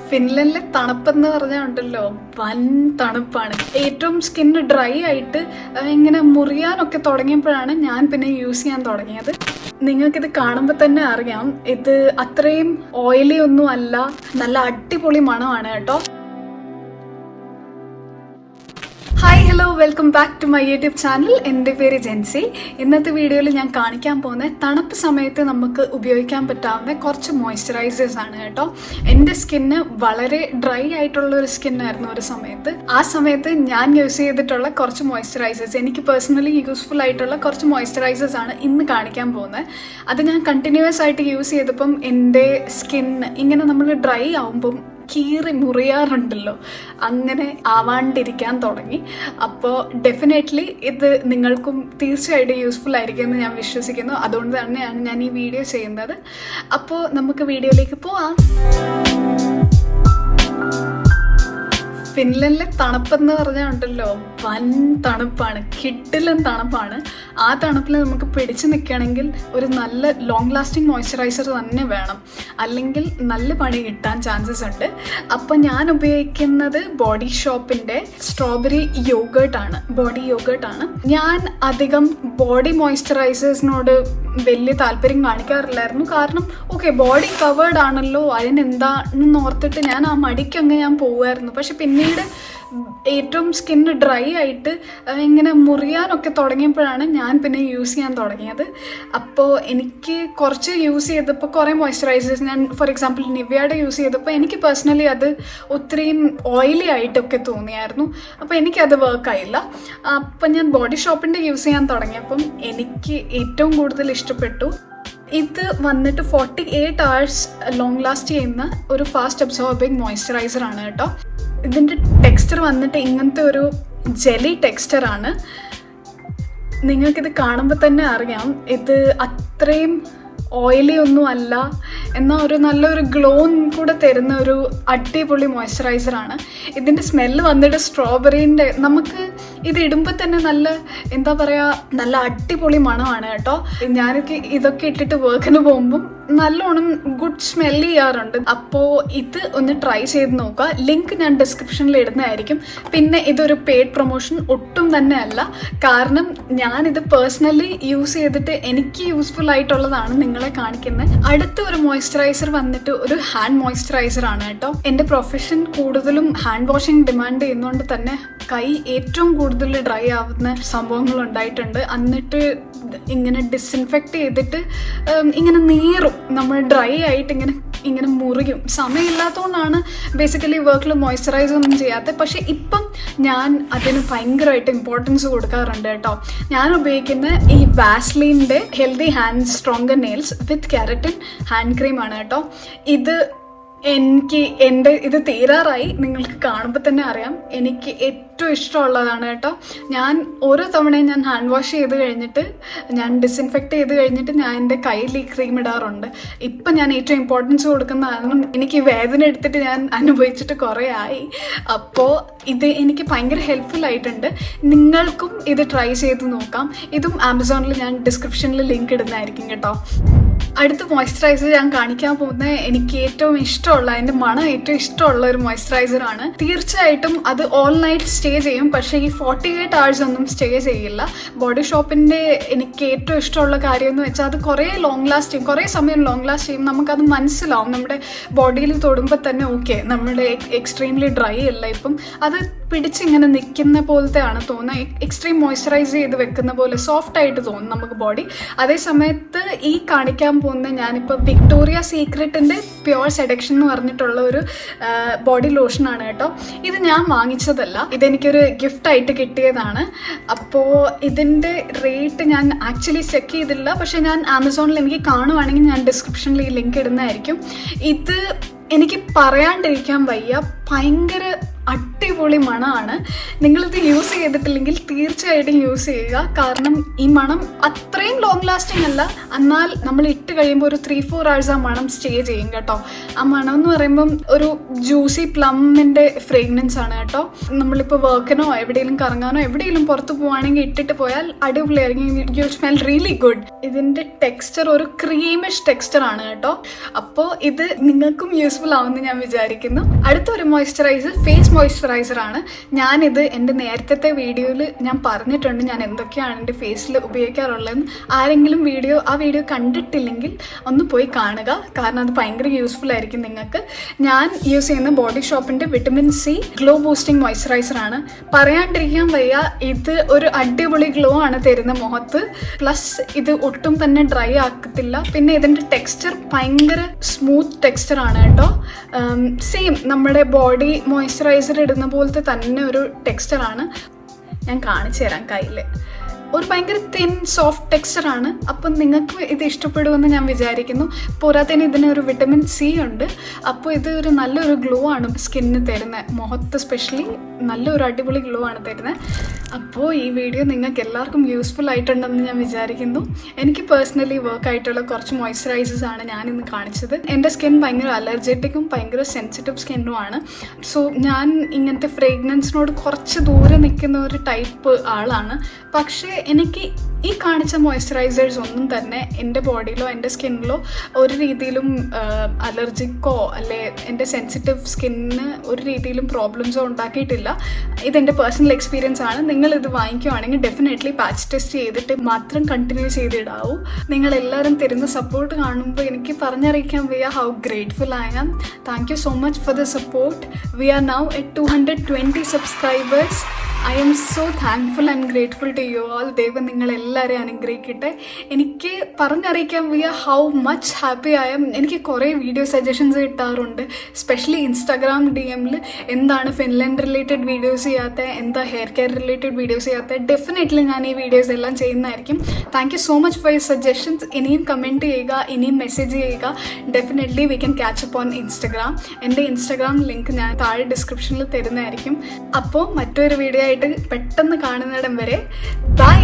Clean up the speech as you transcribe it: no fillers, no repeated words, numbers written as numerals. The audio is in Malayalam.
ഫിൻലൻഡിലെ തണുപ്പെന്ന് പറഞ്ഞാൽ ഉണ്ടല്ലോ വൻ തണുപ്പാണ്. ഏറ്റവും സ്കിന്ന് ഡ്രൈ ആയിട്ട് ഇങ്ങനെ മുറിയാനൊക്കെ തുടങ്ങിയപ്പോഴാണ് ഞാൻ പിന്നെ യൂസ് ചെയ്യാൻ തുടങ്ങിയത്. നിങ്ങൾക്കിത് കാണുമ്പോൾ തന്നെ അറിയാം, ഇത് അത്രയും ഓയിലി ഒന്നും അല്ല, നല്ല അടിപൊളി മണമാണ് കേട്ടോ. Hi hello, welcome back to my YouTube channel. എൻ്റെ പേര് ജെൻസി. ഇന്നത്തെ വീഡിയോയിൽ ഞാൻ കാണിക്കാൻ പോകുന്ന തണുപ്പ് സമയത്ത് നമുക്ക് ഉപയോഗിക്കാൻ പറ്റാവുന്ന കുറച്ച് മോയ്സ്ചറൈസേഴ്സ് ആണ് കേട്ടോ. എൻ്റെ സ്കിന്ന് വളരെ ഡ്രൈ ആയിട്ടുള്ള ഒരു സ്കിന്നായിരുന്നു ഒരു സമയത്ത്. ആ സമയത്ത് ഞാൻ യൂസ് ചെയ്തിട്ടുള്ള കുറച്ച് മോയ്സ്ചറൈസേഴ്സ്, എനിക്ക് പേഴ്സണലി യൂസ്ഫുൾ ആയിട്ടുള്ള കുറച്ച് മോയ്സ്ചറൈസേഴ്സ് ആണ് ഇന്ന് കാണിക്കാൻ പോകുന്നത്. അത് ഞാൻ കണ്ടിന്യൂസ് ആയിട്ട് യൂസ് ചെയ്തപ്പം എൻ്റെ സ്കിന്ന് ഇങ്ങനെ നമ്മൾ ഡ്രൈ ആവുമ്പം കീറി മുറിയാറുണ്ടല്ലോ, അങ്ങനെ ആവാണ്ടിരിക്കാൻ തുടങ്ങി. അപ്പോൾ ഡെഫിനറ്റ്ലി ഇത് നിങ്ങൾക്കും തീർച്ചയായിട്ടും യൂസ്ഫുൾ ആയിരിക്കുമെന്ന് ഞാൻ വിശ്വസിക്കുന്നു. അതുകൊണ്ട് തന്നെയാണ് ഞാൻ ഈ വീഡിയോ ചെയ്യുന്നത്. അപ്പോൾ നമുക്ക് വീഡിയോയിലേക്ക് പോവാം. ഫിൻലൻഡിലെ തണുപ്പെന്ന് പറഞ്ഞാൽ ഉണ്ടല്ലോ വൻ തണുപ്പാണ്, കിഡിലൻ തണുപ്പാണ്. ആ തണുപ്പിൽ നമുക്ക് പിടിച്ചു നിൽക്കുകയാണെങ്കിൽ ഒരു നല്ല ലോങ് ലാസ്റ്റിംഗ് മോയ്സ്ചറൈസർ തന്നെ വേണം, അല്ലെങ്കിൽ നല്ല പണി കിട്ടാൻ ചാൻസസ് ഉണ്ട്. അപ്പം ഞാൻ ഉപയോഗിക്കുന്നത് ബോഡി ഷോപ്പിൻ്റെ സ്ട്രോബെറി യോഗേർട്ടാണ്, ബോഡി യോഗേർട്ടാണ്. ഞാൻ അധികം ബോഡി മോയ്സ്ചറൈസേഴ്സിനോട് വലിയ താല്പര്യം കാണിക്കാറില്ലായിരുന്നു. കാരണം ഓക്കെ, ബോഡി കവേർഡ് ആണല്ലോ, അതിനെന്താണെന്ന് ഓർത്തിട്ട് ഞാൻ ആ മടിക്കങ്ങ് ഞാൻ പോവുമായിരുന്നു. പക്ഷെ പിന്നീട് ഏറ്റവും സ്കിന്ന് ഡ്രൈ ആയിട്ട് ഇങ്ങനെ മുറിയാനൊക്കെ തുടങ്ങിയപ്പോഴാണ് ഞാൻ പിന്നെ യൂസ് ചെയ്യാൻ തുടങ്ങിയത്. അപ്പോൾ എനിക്ക് കുറച്ച് യൂസ് ചെയ്തപ്പോൾ കുറേ മോയ്സ്ചറൈസേഴ്സ്, ഞാൻ ഫോർ എക്സാമ്പിൾ നിവ്യയുടെ യൂസ് ചെയ്തപ്പോൾ എനിക്ക് പേഴ്സണലി അത് ഒത്തിരിയും ഓയിലി ആയിട്ടൊക്കെ തോന്നിയായിരുന്നു. അപ്പോൾ എനിക്കത് വർക്കായില്ല. അപ്പം ഞാൻ ബോഡി ഷോപ്പിൻ്റെ യൂസ് ചെയ്യാൻ തുടങ്ങിയപ്പം എനിക്ക് ഏറ്റവും കൂടുതൽ ഇഷ്ടപ്പെട്ടു. ഇത് വന്നിട്ട് 48 hours ലോങ് ലാസ്റ്റ് ചെയ്യുന്ന ഒരു ഫാസ്റ്റ് അബ്സോർബിങ് മോയ്സ്ചറൈസർ ആണ് കേട്ടോ. ഇതിൻ്റെ ടെക്സ്ചർ വന്നിട്ട് ഇങ്ങനത്തെ ഒരു ജെലി ടെക്സ്ചറാണ്. നിങ്ങൾക്കിത് കാണുമ്പോൾ തന്നെ അറിയാം, ഇത് അത്രയും ഓയിലി ഒന്നും അല്ല, എന്നാൽ ഒരു നല്ലൊരു ഗ്ലോൻ കൂടെ തരുന്ന ഒരു അടിപൊളി മോയ്സ്ചറൈസറാണ്. ഇതിൻ്റെ സ്മെല്ല് വന്നിട്ട് സ്ട്രോബെറീൻ്റെ, നമുക്ക് ഇത് ഇടുമ്പോൾ തന്നെ നല്ല എന്താ പറയുക, നല്ല അടിപൊളി മണമാണ് കേട്ടോ. ഞാനൊക്കെ ഇതൊക്കെ ഇട്ടിട്ട് വർക്കിന് പോകുമ്പം നല്ലോണം ഗുഡ് സ്മെല്ല് ചെയ്യാറുണ്ട്. അപ്പോൾ ഇത് ഒന്ന് ട്രൈ ചെയ്ത് നോക്കുക. ലിങ്ക് ഞാൻ ഡിസ്ക്രിപ്ഷനിൽ ഇടുന്നതായിരിക്കും. പിന്നെ ഇതൊരു പെയ്ഡ് പ്രൊമോഷൻ ഒട്ടും തന്നെ അല്ല, കാരണം ഞാനിത് പേഴ്സണലി യൂസ് ചെയ്തിട്ട് എനിക്ക് യൂസ്ഫുൾ ആയിട്ടുള്ളതാണ് നിങ്ങളെ കാണിക്കുന്നത്. അടുത്ത ഒരു മോയ്സ്ചറൈസർ വന്നിട്ട് ഒരു ഹാൻഡ് മോയ്സ്ചറൈസർ ആണ് കേട്ടോ. എൻ്റെ പ്രൊഫഷൻ കൂടുതലും ഹാൻഡ് വാഷിംഗ് ഡിമാൻഡ് ചെയ്യുന്നതുകൊണ്ട് തന്നെ കൈ ഏറ്റവും കൂടുതൽ ഡ്രൈ ആവുന്ന സംഭവങ്ങൾ ഉണ്ടായിട്ടുണ്ട്. എന്നിട്ട് ഇങ്ങനെ ഡിസിൻഫെക്റ്റ് ചെയ്തിട്ട് ഇങ്ങനെ നീറും, നമ്മൾ ഡ്രൈ ആയിട്ട് ഇങ്ങനെ മുറിയും. സമയമില്ലാത്തതുകൊണ്ടാണ് ബേസിക്കലി വർക്കിൽ മോയ്സ്ചറൈസ് ഒന്നും ചെയ്യാത്തത്. പക്ഷെ ഇപ്പം ഞാൻ അതിന് ഭയങ്കരമായിട്ട് ഇമ്പോർട്ടൻസ് കൊടുക്കാറുണ്ട് കേട്ടോ. ഞാൻ ഉപയോഗിക്കുന്ന ഈ വാസ്ലിൻ്റെ ഹെൽത്തി ഹാൻഡ് സ്ട്രോങ്ങർ നെയിൽസ് വിത്ത് കെരാറ്റിൻ ഹാൻഡ് ക്രീമാണ് കേട്ടോ. ഇത് തീരാറായി, നിങ്ങൾക്ക് കാണുമ്പോൾ തന്നെ അറിയാം. എനിക്ക് ഏറ്റവും ഇഷ്ടമുള്ളതാണ് കേട്ടോ. ഞാൻ ഓരോ തവണയും ഞാൻ ഹാൻഡ് വാഷ് ചെയ്ത് കഴിഞ്ഞിട്ട്, ഞാൻ ഡിസിൻഫെക്റ്റ് ചെയ്ത് കഴിഞ്ഞിട്ട് ഞാൻ എൻ്റെ കയ്യിൽ ഈ ക്രീം ഇടാറുണ്ട്. ഇപ്പം ഞാൻ ഏറ്റവും ഇമ്പോർട്ടൻസ് കൊടുക്കുന്ന കാരണം എനിക്ക് വേദന എടുത്തിട്ട് ഞാൻ അനുഭവിച്ചിട്ട് കുറേ ആയി. അപ്പോൾ ഇത് എനിക്ക് ഭയങ്കര ഹെൽപ്ഫുൾ ആയിട്ടുണ്ട്. നിങ്ങൾക്കും ഇത് ട്രൈ ചെയ്ത് നോക്കാം. ഇതും ആമസോണിൽ ഞാൻ ഡിസ്ക്രിപ്ഷനിൽ ലിങ്ക് ഇടുന്നതായിരിക്കും കേട്ടോ. അടുത്ത മോയ്സ്ചറൈസർ ഞാൻ കാണിക്കാൻ പോകുന്നത് എനിക്ക് ഏറ്റവും ഇഷ്ടമുള്ള, അതിൻ്റെ മണം ഏറ്റവും ഇഷ്ടമുള്ള ഒരു മോയ്സ്ചറൈസറാണ്. തീർച്ചയായിട്ടും അത് ഓൾ നൈറ്റ് സ്റ്റേ ചെയ്യും, പക്ഷേ ഈ 48 hours ഒന്നും സ്റ്റേ ചെയ്യില്ല. ബോഡി ഷോപ്പിൻ്റെ എനിക്ക് ഏറ്റവും ഇഷ്ടമുള്ള കാര്യം എന്ന് വെച്ചാൽ അത് കുറേ ലോങ് ലാസ്റ്റ് ചെയ്യും, കുറേ സമയം ലോങ് ലാസ്റ്റ് ചെയ്യും. നമുക്കത് മനസ്സിലാവും, നമ്മുടെ ബോഡിയിൽ തൊടുമ്പോൾ തന്നെ ഓക്കെ, നമ്മുടെ എക്സ്ട്രീംലി ഡ്രൈ അല്ല, ഇപ്പം അത് പിടിച്ചിങ്ങനെ നിൽക്കുന്ന പോലത്തെ ആണ് തോന്നുക. എക്സ്ട്രീം മോയ്സ്ചറൈസ് ചെയ്ത് വെക്കുന്ന പോലെ സോഫ്റ്റ് ആയിട്ട് തോന്നും നമുക്ക് ബോഡി. അതേ സമയത്ത് ഈ കാണിക്കാൻ പോകുന്ന ഞാനിപ്പോൾ വിക്ടോറിയ സീക്രട്ടിൻ്റെ പ്യുവർ സെഡക്ഷൻ എന്ന് പറഞ്ഞിട്ടുള്ള ഒരു ബോഡി ലോഷനാണ് കേട്ടോ. ഇത് ഞാൻ വാങ്ങിച്ചതല്ല, ഇതെനിക്കൊരു ഗിഫ്റ്റായിട്ട് കിട്ടിയതാണ്. അപ്പോൾ ഇതിൻ്റെ റേറ്റ് ഞാൻ ആക്ച്വലി ചെക്ക് ചെയ്തില്ല, പക്ഷേ ഞാൻ ആമസോണിൽ എനിക്ക് കാണുവാണെങ്കിൽ ഞാൻ ഡിസ്ക്രിപ്ഷനിൽ ഈ ലിങ്ക് ഇടുന്നതായിരിക്കും. ഇത് എനിക്ക് പറയാണ്ടിരിക്കാൻ വയ്യ, ഭയങ്കര അടിപൊളി മണമാണ്. നിങ്ങളിത് യൂസ് ചെയ്തിട്ടില്ലെങ്കിൽ തീർച്ചയായിട്ടും യൂസ് ചെയ്യുക. കാരണം ഈ മണം അത്രയും ലോങ് ലാസ്റ്റിംഗ് അല്ല, എന്നാൽ നമ്മൾ ഇട്ട് കഴിയുമ്പോൾ ഒരു 3-4 hours ആ മണം സ്റ്റേ ചെയ്യും കേട്ടോ. ആ മണം എന്ന് പറയുമ്പം ഒരു ജ്യൂസി പ്ലമ്മിൻ്റെ ഫ്രേഗ്രൻസ് ആണ് കേട്ടോ. നമ്മളിപ്പോൾ വർക്കിനോ എവിടെയെങ്കിലും കറങ്ങാനോ എവിടെയെങ്കിലും പുറത്ത് പോവുകയാണെങ്കിൽ ഇട്ടിട്ട് പോയാൽ അടിപൊളിയായിരിക്കും. You smell really good. ഇതിൻ്റെ ടെക്സ്ചർ ഒരു ക്രീമിഷ് ടെക്സ്ചർ ആണ് കേട്ടോ. അപ്പോൾ ഇത് നിങ്ങൾക്കും യൂസ്ഫുൾ ആവുമെന്ന് ഞാൻ വിചാരിക്കുന്നു. അടുത്തൊരു മോയ്സ്ചറൈസർ ഫേസ് മോയ്സ്ചറൈസർ ആണ്. ഞാനിത് എൻ്റെ നേരത്തെ വീഡിയോയിൽ ഞാൻ പറഞ്ഞിട്ടുണ്ട് ഞാൻ എന്തൊക്കെയാണ് എൻ്റെ ഫേസിൽ ഉപയോഗിക്കാറുള്ളതെന്ന്. ആരെങ്കിലും ആ വീഡിയോ കണ്ടിട്ടില്ലെങ്കിൽ ഒന്ന് പോയി കാണുക, കാരണം അത് ഭയങ്കര യൂസ്ഫുൾ ആയിരിക്കും നിങ്ങൾക്ക്. ഞാൻ യൂസ് ചെയ്യുന്ന ബോഡി ഷോപ്പിൻ്റെ vitamin C glow boosting moisturiser ആണ്. പറയാണ്ടിരിക്കാൻ വയ്യ, ഇത് ഒരു അടിപൊളി ഗ്ലോ ആണ് തരുന്ന മുഖത്ത്. പ്ലസ് ഇത് ഒട്ടും തന്നെ ഡ്രൈ ആക്കത്തില്ല. പിന്നെ ഇതിൻ്റെ ടെക്സ്ചർ ഭയങ്കര സ്മൂത്ത് ടെക്സ്ചർ ആണ് കേട്ടോ. സെയിം നമ്മുടെ ബോഡി മോയ്സ്ചറൈസർ ഇടുന്ന പോലത്തെ തന്നെ ഒരു ടെക്സ്ചറാണ്. ഞാൻ കാണിച്ചു തരാം കയ്യിൽ. ഒരു ഭയങ്കര തിൻ സോഫ്റ്റ് ടെക്സ്ചറാണ്. അപ്പം നിങ്ങൾക്ക് ഇത് ഇഷ്ടപ്പെടുമെന്ന് ഞാൻ വിചാരിക്കുന്നു. പോരാത്തതിന് ഇതിനൊരു വിറ്റമിൻ സി ഉണ്ട്. അപ്പോൾ ഇത് ഒരു നല്ലൊരു ഗ്ലോ ആണ് സ്കിന്നിന് തരുന്നത്. മുഖത്ത് സ്പെഷ്യലി നല്ലൊരു അടിപൊളി ഗ്ലോ ആണ് തരുന്നത്. അപ്പോൾ ഈ വീഡിയോ നിങ്ങൾക്ക് എല്ലാവർക്കും യൂസ്ഫുൾ ആയിട്ടുണ്ടെന്ന് ഞാൻ വിചാരിക്കുന്നു. എനിക്ക് പേഴ്സണലി വർക്ക് ആയിട്ടുള്ള കുറച്ച് മോയ്സ്ചറൈസേഴ്സ് ആണ് ഞാനിന്ന് കാണിച്ചത്. എൻ്റെ സ്കിൻ ഭയങ്കര അലർജറ്റിക്കും ഭയങ്കര സെൻസിറ്റീവ് സ്കിന്നുമാണ്. സോ ഞാൻ ഇങ്ങനത്തെ ഫ്രേഗ്രൻസിനോട് കുറച്ച് ദൂരെ നിൽക്കുന്ന ഒരു ടൈപ്പ് ആളാണ്. പക്ഷേ എനിക്ക് ഈ കാണിച്ച മോയ്സ്ചറൈസേഴ്സ് ഒന്നും തന്നെ എൻ്റെ ബോഡിയിലോ എൻ്റെ സ്കിന്നിലോ ഒരു രീതിയിലും അലർജിക്കോ അല്ലെ എൻ്റെ സെൻസിറ്റീവ് സ്കിന്നിന് ഒരു രീതിയിലും പ്രോബ്ലംസോ ഉണ്ടാക്കിയിട്ടില്ല. ഇതെൻ്റെ പേഴ്സണൽ എക്സ്പീരിയൻസ് ആണ്. നിങ്ങളിത് വാങ്ങിക്കുവാണെങ്കിൽ ഡെഫിനറ്റ്ലി പാച്ച് ടെസ്റ്റ് ചെയ്തിട്ട് മാത്രം കണ്ടിന്യൂ ചെയ്തിടാവൂ. നിങ്ങളെല്ലാവരും തരുന്ന സപ്പോർട്ട് കാണുമ്പോൾ എനിക്ക് പറഞ്ഞറിയിക്കാൻ വയ്യ how grateful I am. Thank you so much for the support. We are now at 220 subscribers. I am so thankful and grateful to you all. ദൈവം നിങ്ങളെല്ലാവരെയും അനുഗ്രഹിക്കട്ടെ. എനിക്ക് പറഞ്ഞറിയിക്കാൻ വയ്യ how much happy I am. എനിക്ക് കുറേ വീഡിയോ സജഷൻസ് കിട്ടാറുണ്ട്, സ്പെഷ്യലി ഇൻസ്റ്റാഗ്രാം DM-ൽ. എന്താണ് ഫിൻലൻഡ് റിലേറ്റഡ് വീഡിയോസ് ചെയ്യാത്ത, എന്താ ഹെയർ കെയർ റിലേറ്റഡ് വീഡിയോസ് ചെയ്യാത്ത. ഡെഫിനറ്റ്ലി ഞാൻ ഈ വീഡിയോസ് എല്ലാം ചെയ്യുന്നതായിരിക്കും. Thank you so much for your suggestions. ഇനിയും കമൻറ്റ് ചെയ്യുക, ഇനിയും മെസ്സേജ് ചെയ്യുക. Definitely we can catch up on Instagram. എൻ്റെ ഇൻസ്റ്റാഗ്രാം ലിങ്ക് ഞാൻ താഴെ ഡിസ്ക്രിപ്ഷനിൽ തരുന്നതായിരിക്കും. അപ്പോൾ മറ്റൊരു വീഡിയോ ആയിട്ട് പെട്ടെന്ന് കാണുന്നിടം വരെ ബൈ.